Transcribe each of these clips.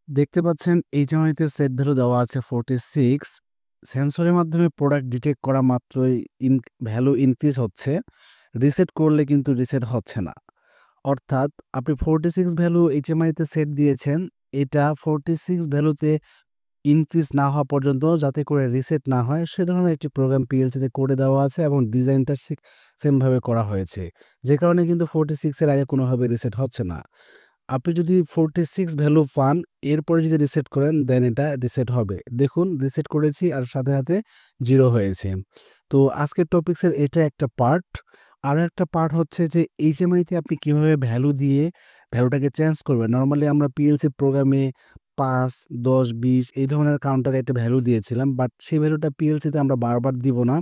দেখতে পাচ্ছেন এইচএমআইতে set value দেওয়া আছে 46। সেন্সরের মাধ্যমে প্রোডাক্ট ডিটেক্ট করা মাত্রই ভ্যালু ইনক্রিজ হচ্ছে। রিসেট করলে কিন্তু রিসেট হচ্ছে না। অর্থাৎ আপনি 46 ভ্যালু এইচএমআইতে সেট দিয়েছেন। এটা 46 ভ্যালুতে ইনক্রিজ না হওয়া পর্যন্ত যাতে করে রিসেট না হয় সে ধরনের একটি প্রোগ্রাম পিএলসিতে করে দেওয়া আছে এবং ডিজাইনটা সেমভাবে করা হয়েছে। যে কারণে কিন্তু 46 এর আগে কোনোভাবে রিসেট হচ্ছে না। আপনি যদি 46 ভ্যালু পান, এরপরে যদি রিসেট করেন দেন এটা রিসেট হবে। দেখুন রিসেট করেছি আর সাথে, সাথে 0 হয়েছে। তো আজকের টপিকসের এটা একটা পার্ট। আরো একটা পার্ট হচ্ছে যে এইচএমআইতে আপনি কিভাবে ভ্যালু দিয়ে ভ্যালুটাকে চেঞ্জ করবেন। নরমালি আমরা পিএলসি প্রোগ্রামে ৫, ১০, ২০ এই ধরনের কাউন্টারে একটা ভ্যালু দিয়েছিলাম। বাট সেই ভ্যালুটা পিএলসিতে আমরা বারবার দিব না।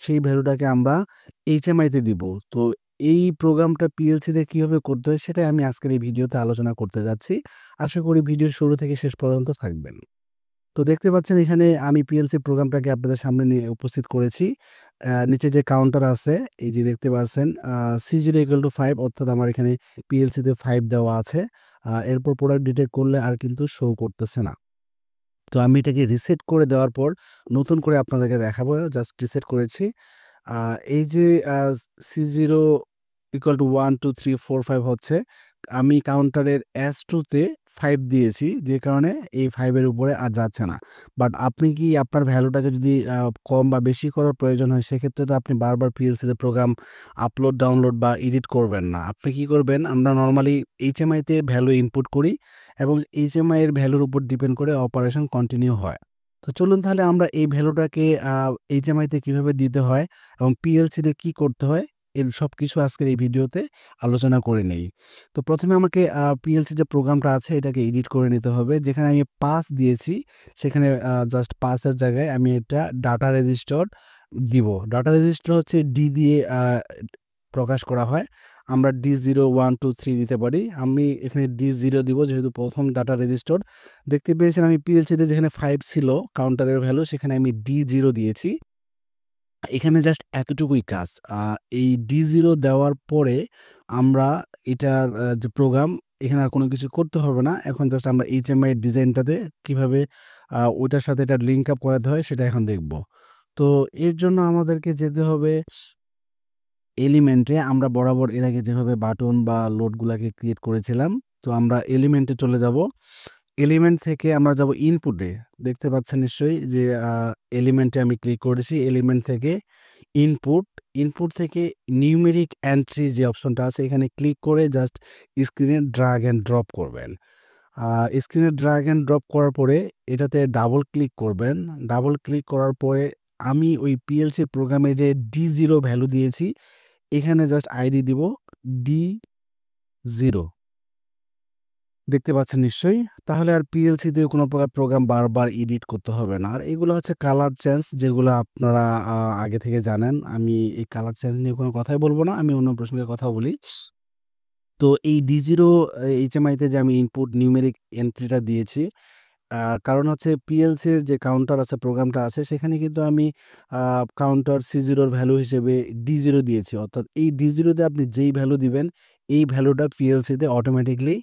সেই ভ্যালুটাকে আমরা এইচএমআইতে দিব। তো এই প্রোগ্রামটা পিএলসিতে কিভাবে করতে হয় সেটাই আমি আজকের এই ভিডিওতে আলোচনা করতে যাচ্ছি। আশা করি ভিডিওর শুরু থেকে শেষ পর্যন্ত থাকবেন। তো দেখতে পাচ্ছেন এখানে আমি পিএলসি প্রোগ্রামটাকে আপনাদের সামনে নিয়ে উপস্থিত করেছি। নিচে যে কাউন্টার আছে এই যে দেখতে পাচ্ছেন C0 = 5 অর্থাৎ আমার এখানে পিএলসিতে 5 দেওয়া আছে। এরপর প্রোডাক্ট ডিটেক্ট করলে আর কিন্তু শো করতেছে না। তো আমি এটাকে রিসেট করে দেওয়ার পর নতুন করে আপনাদেরকে দেখাবো। জাস্ট রিসেট করেছি। আ এই যে C0 = 1, 2, 3, 4, 5 হচ্ছে। আমি কাউন্টারের S2 তে 5 দিয়েছি। যে কারণে এই 5 এর উপরে আর যাচ্ছে না। বাট আপনি কি আপনার ভ্যালুটাকে যদি কম বা বেশি করার প্রয়োজন হয় সেক্ষেত্রে তো আপনি বারবার পিএলসিতে প্রোগ্রাম আপলোড, ডাউনলোড বা এডিট করবেন না। আপনি কি করবেন? আমরা নরমালি এইচএমআইতে ভ্যালু ইনপুট করি এবং এইচএমআই এর ভ্যালুর উপর ডিপেন্ড করে অপারেশন কন্টিনিউ হয়। তো চলুন তাহলে আমরা এই ভ্যালুটাকে এইচএমআইতে কিভাবে দিতে হয় এবং পিএলসিতে কি করতে হয় এর সবকিছু আজকের এই ভিডিওতে আলোচনা করে নেই। তো প্রথমে আমাকে পিএলসি যে প্রোগ্রামটা আছে এটাকে এডিট করে নিতে হবে। যেখানে আমি ৫ দিয়েছি সেখানে জাস্ট ৫ এর জায়গায় আমি এটা ডাটা রেজিস্টার দিব। ডাটা রেজিস্টার হচ্ছে ডি দিয়ে প্রকাশ করা হয়। আমরা D0, 1, 2, 3 দিতে পারি। আমি এখানে D0 দিব যেহেতু প্রথম ডাটা রেজিস্টার। দেখতে পেয়েছেন আমি পিএলসিতে যেখানে 5 ছিল কাউন্টারের ভ্যালু সেখানে আমি D0 দিয়েছি। এখানে জাস্ট এতটুকুই কাজ। এই D0 দেওয়ার পরে আমরা এটার যে প্রোগ্রাম এখানে আর কোনো কিছু করতে হবে না। এখন জাস্ট আমরা এইচএমআই ডিজাইনটাতে কিভাবে ওইটার সাথে এটা লিঙ্ক আপ করাতে হয় সেটা এখন দেখব। তো এর জন্য আমাদেরকে যেতে হবে এলিমেন্টে। আমরা বরাবর এর আগে যেভাবে বাটন বা লোডগুলাকে ক্রিয়েট করেছিলাম। তো আমরা এলিমেন্টে চলে যাব। এলিমেন্ট থেকে আমরা যাব ইনপুটে। দেখতে পাচ্ছেন নিশ্চয়ই যে এলিমেন্টে আমি ক্লিক করেছি। এলিমেন্ট থেকে ইনপুট, ইনপুট থেকে নিউমেরিক এন্ট্রি যে অপশনটা আছে এখানে ক্লিক করে জাস্ট স্ক্রিনে ড্রাগ অ্যান্ড ড্রপ করবেন। স্ক্রিনে ড্রাগ অ্যান্ড ড্রপ করার পরে এটাতে ডাবল ক্লিক করবেন। ডাবল ক্লিক করার পরে আমি ওই পিএলসি প্রোগ্রামে যে D0 ভ্যালু দিয়েছি এখানে জাস্ট আইডি দিব D0। দেখতে পাচ্ছেন নিশ্চয়ই। তাহলে আর পিএলসিতে কোনো প্রকার প্রোগ্রাম বারবার এডিট করতে হবে না। আর এগুলো হচ্ছে কালার চেঞ্জ যেগুলো আপনারা আগে থেকে জানেন। আমি এই কালার চেঞ্জ নিয়ে কোনো কথাই বলব না। আমি অন্য প্রসঙ্গে কথা বলি। তো এই D0 এইচএমআইতে যে আমি ইনপুট নিউমেরিক এন্ট্রিটা দিয়েছি কারণ হচ্ছে পিএলসির যে কাউন্টার আছে প্রোগ্রামটা আছে সেখানে কিন্তু আমি কাউন্টার C0 এর ভ্যালু হিসেবে D0 দিয়েছি। অর্থাৎ এই D0 তে আপনি যেই ভ্যালু দিবেন এই ভ্যালুটা পিএলসিতে অটোমেটিক্যালি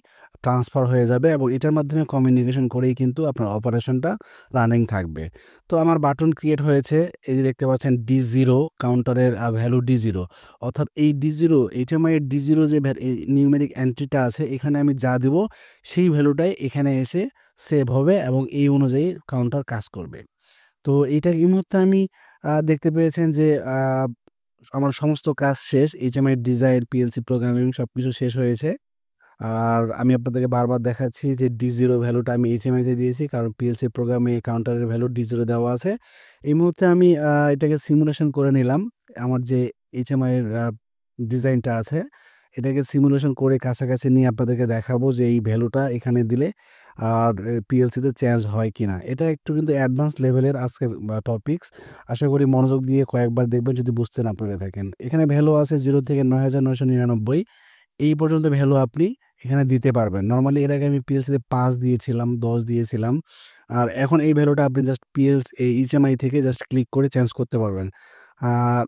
ট্রান্সফার হয়ে যাবে এবং এটার মাধ্যমে কমিউনিকেশন করেই কিন্তু আপনার অপারেশনটা রানিং থাকবে। তো আমার বাটন ক্রিয়েট হয়েছে। এই যে দেখতে পাচ্ছেন D0 কাউন্টারের ভ্যালু D0 অর্থাৎ এই D0 এইচএমআই এর D0 যে নিউমেরিক এন্ট্রিটা আছে এখানে আমি যা দিব সেই ভ্যালুটাই এখানে এসে সেভ হবে এবং এই অনুযায়ী কাউন্টার কাজ করবে। তো এইটা এই মুহূর্তে আমি দেখতে পেয়েছেন যে আমার সমস্ত কাজ শেষ। এইচএমআই ডিজাইন, পিএলসি প্রোগ্রামিং সবকিছু শেষ হয়েছে। আর আমি আপনাদেরকে বারবার দেখাচ্ছি যে D0 ভ্যালুটা আমি এইচএমআইতে দিয়েছি কারণ পিএলসি প্রোগ্রামে কাউন্টারের ভ্যালু D0 দেওয়া আছে। এই মুহূর্তে আমি এটাকে সিমুলেশন করে নিলাম। আমার যে এইচএমআই এর ডিজাইনটা আছে এটাকে সিমুলেশন করে কাছাকাছি নিয়ে আপনাদেরকে দেখাবো যে এই ভ্যালুটা এখানে দিলে আর পিএলসিতে চেঞ্জ হয় কিনা। এটা একটু কিন্তু অ্যাডভান্স লেভেলের আজকের টপিকস। আশা করি মনোযোগ দিয়ে কয়েকবার দেখবেন যদি বুঝতে না পেরে থাকেন। এখানে ভ্যালু আছে 0 থেকে ৯,৯৯৯। এই পর্যন্ত ভ্যালু আপনি এখানে দিতে পারবেন। নরমালি এর আগে আমি পিএলসিতে ৫ দিয়েছিলাম, ১০ দিয়েছিলাম। আর এখন এই ভ্যালুটা আপনি জাস্ট এইচএমআই থেকে জাস্ট ক্লিক করে চেঞ্জ করতে পারবেন। আর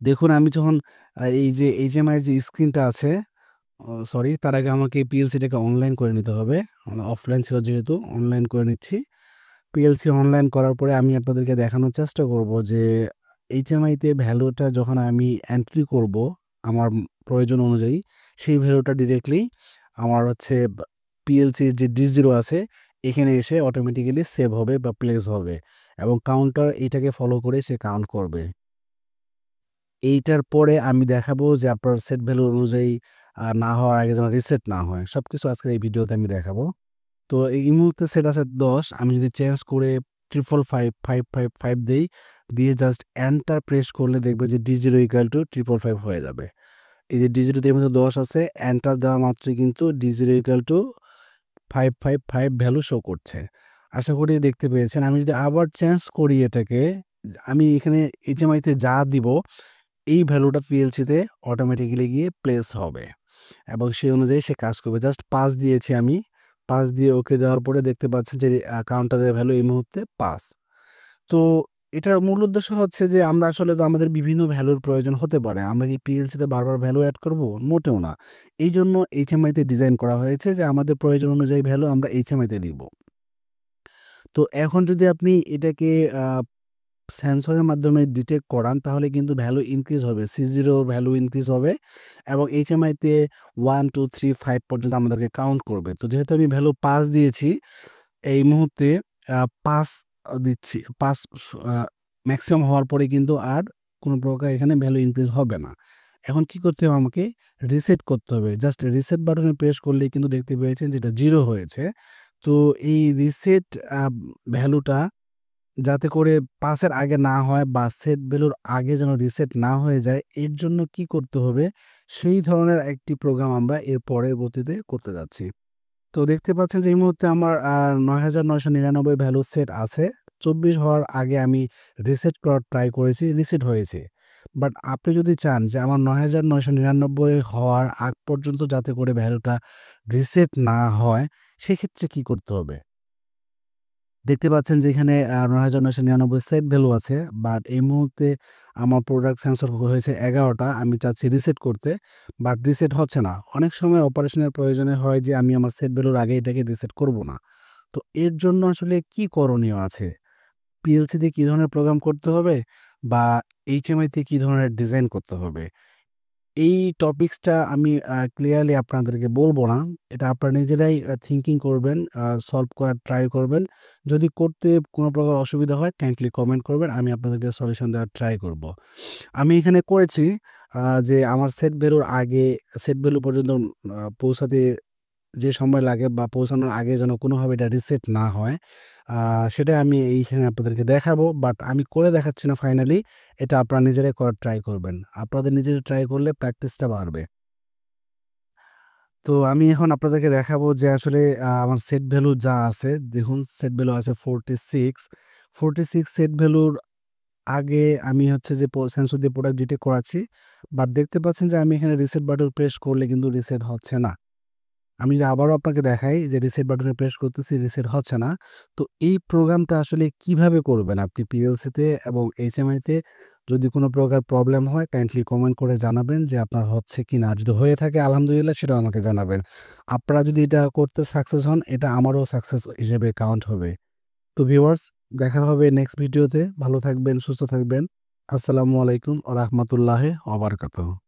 দেখুন আমি যখন এই যে এইচএমআই এর যে স্ক্রিনটা আছে সরি তার আগে আমাকে পিএলসিটাকে অনলাইন করে নিতে হবে। অফলাইন ছিল যেহেতু অনলাইন করে নিচ্ছি। পিএলসি অনলাইন করার পরে আমি আপনাদেরকে দেখানোর চেষ্টা করব যে এইচএমআইতে ভ্যালুটা যখন আমি এন্ট্রি করব আমার প্রয়োজন অনুযায়ী, সেই ভ্যালুটা ডিরেক্টলি আমার হচ্ছে পিএলসির যে D0 আছে এখানে এসে অটোমেটিক্যালি সেভ হবে বা প্লেস হবে এবং কাউন্টার এইটাকে ফলো করে সে কাউন্ট করবে। এইটার পরে আমি দেখাবো যে আপনার সেট ভ্যালু অনুযায়ী না হওয়ার আগে যেন রিসেট না হয়। সবকিছু আজকের এই ভিডিওতে আমি দেখাবো। তো এই মুহূর্তে সেট আছে 10, আমি যদি চেঞ্জ করে 555 দেই, দিয়ে জাস্ট এন্টার প্রেস করলে দেখবে যে D0 ইকুয়াল টু 555 হয়ে যাবে। এই যে D0 তে মধ্যে 10 আছে, এন্টার দেওয়া মাত্রই কিন্তু D0 equal to 555 value show করছে। আশা করি দেখতে পেয়েছেন। আমি যদি আবার চেঞ্জ করি এটাকে, আমি এখানে এইচএমআইতে যা দিব এই ভ্যালুটা পিএলসিতে অটোমেটিক্যালি গিয়ে প্লেস হবে এবং সেই অনুযায়ী সে কাজ করবে। জাস্ট 5 দিয়েছি আমি, 5 দিয়ে ওকে দেওয়ার পরে দেখতে পাচ্ছেন যে কাউন্টারের ভ্যালু এই মুহূর্তে 5। তো এটার মূল উদ্দেশ্য হচ্ছে যে আমরা আসলে তো আমাদের বিভিন্ন ভ্যালুর প্রয়োজন হতে পারে। আমরা কি পিএলসিতে বারবার ভ্যালু এড করব? মোটেও না। এইজন্য এইচএমআইতে ডিজাইন করা হয়েছে যে আমাদের প্রয়োজন অনুযায়ী ভ্যালু আমরা এইচএমআইতে দিব। তো এখন যদি আপনি এটাকে আ সেন্সরের মাধ্যমে ডিটেক্ট করান তাহলে কিন্তু ভ্যালু ইনক্রিজ হবে। C0 ভ্যালু ইনক্রিজ হবে এবং এইচএমআইতে 1, 2, 3, 5 পর্যন্ত আমাদেরকে কাউন্ট করবে। তো যেহেতু আমি ভ্যালু 5 দিয়েছি, এই মুহূর্তে 5 দিচ্ছি। 5 আ ম্যাক্সিমাম হওয়ার পরে কিন্তু আর কোনো প্রকার এখানে ভ্যালু ইনক্রিজ হবে না। এখন কি করতে হবে আমাকে? রিসেট করতে হবে। জাস্ট রিসেট বাটনে প্রেস করলেই কিন্তু দেখতে পেয়েছেন যে এটা 0 হয়েছে। তো এই রিসেট আ ভ্যালুটা যাতে করে ৫ এর আগে না হয় বা সেট ভ্যালুর আগে যেন রিসেট না হয়ে যায়, এর জন্য কি করতে হবে? সেই ধরনের একটি প্রোগ্রাম আমরা এর পরবর্তীতে করতে যাচ্ছি। তো দেখতে পাচ্ছেন যে এই মুহূর্তে আমার ৯,৯৯৯ ভ্যালু সেট আছে। ২৪ হওয়ার আগে আমি রিসেট করার ট্রাই করেছি, রিসেট হয়েছে। বাট আপনি যদি চান যে আমার ৯,৯৯৯ হওয়ার আগ পর্যন্ত যাতে করে ভ্যালুটা রিসেট না হয়, সেক্ষেত্রে কি করতে হবে? দেখতে পাচ্ছেন যে এখানে ৯,৯৯৯ সেট ভ্যালু আছে। বাট এই মুহূর্তে আমার প্রোডাক্ট সেন্সর হয়েছে ১১ টা। আমি চাচ্ছি রিসেট করতে। বাট রিসেট হচ্ছে না। অনেক সময় অপারেশনের প্রয়োজনে হয় যে আমি আমার সেট ভ্যালুর আগে এটাকে রিসেট করব না। তো এর জন্য আসলে কি করণীয় আছে? পিএলসি দিয়ে কি ধরনের প্রোগ্রাম করতে হবে বা এইচএমআই তে কি ধরনের ডিজাইন করতে হবে? এই টপিকসটা আমি ক্লিয়ারলি আপনাদেরকে বলব না। এটা আপনারা নিজেরাই থিংকিং করবেন, সলভ করার ট্রাই করবেন। যদি করতে কোনো প্রকার অসুবিধা হয় কাইন্ডলি কমেন্ট করবেন। আমি আপনাদেরকে সলিউশন দেওয়ার ট্রাই করব। আমি এখানে করেছি যে আমার সেট ভ্যালুর আগে সেট ভ্যালু পর্যন্ত পৌঁছাতে যে সময় লাগে বা পৌঁছানোর আগে যেন কোনোভাবে এটা রিসেট না হয়, আ সেটা আমি এইখানে আপনাদেরকে দেখাবো। বাট আমি করে দেখাচ্ছি না ফাইনালি। এটা আপনারা নিজেরাই করার ট্রাই করবেন। আপনাদের নিজেরা ট্রাই করলে প্র্যাকটিসটা বাড়বে। তো আমি এখন আপনাদেরকে দেখাবো যে আসলে আমার সেট ভ্যালু যা আছে, দেখুন সেট ভ্যালু আছে 46। 46 সেট ভ্যালুর আগে আমি হচ্ছে যে সেন্সর দিয়ে প্রোডাক্ট ডিটেক্ট করাচ্ছি। বাট দেখতে পাচ্ছেন যে আমি এখানে রিসেট বাটন প্রেস করলে কিন্তু রিসেট হচ্ছে না। আমি যদি আবারও আপনাকে দেখাই যে রিসেট বাটনে প্রেস করতেছি, রিসেট হচ্ছে না। তো এই প্রোগ্রামটা আসলে কিভাবে করবেন আপনি পিএলসিতে এবং এইচএমআইতে? যদি কোনো প্রকার প্রবলেম হয় কাইন্ডলি কমেন্ট করে জানাবেন যে আপনার হচ্ছে কিনা। আর যদি হয়ে থাকে আলহামদুলিল্লাহ সেটাও আমাকে জানাবেন। আপনারা যদি এটা করতে সাকসেস হন এটা আমারও সাকসেস হিসেবে কাউন্ট হবে। তো ভিউয়ার্স, দেখা হবে নেক্সট ভিডিওতে। ভালো থাকবেন, সুস্থ থাকবেন। আসসালামু আলাইকুম ওয়া রাহমাতুল্লাহি ওয়া বারাকাতুহু।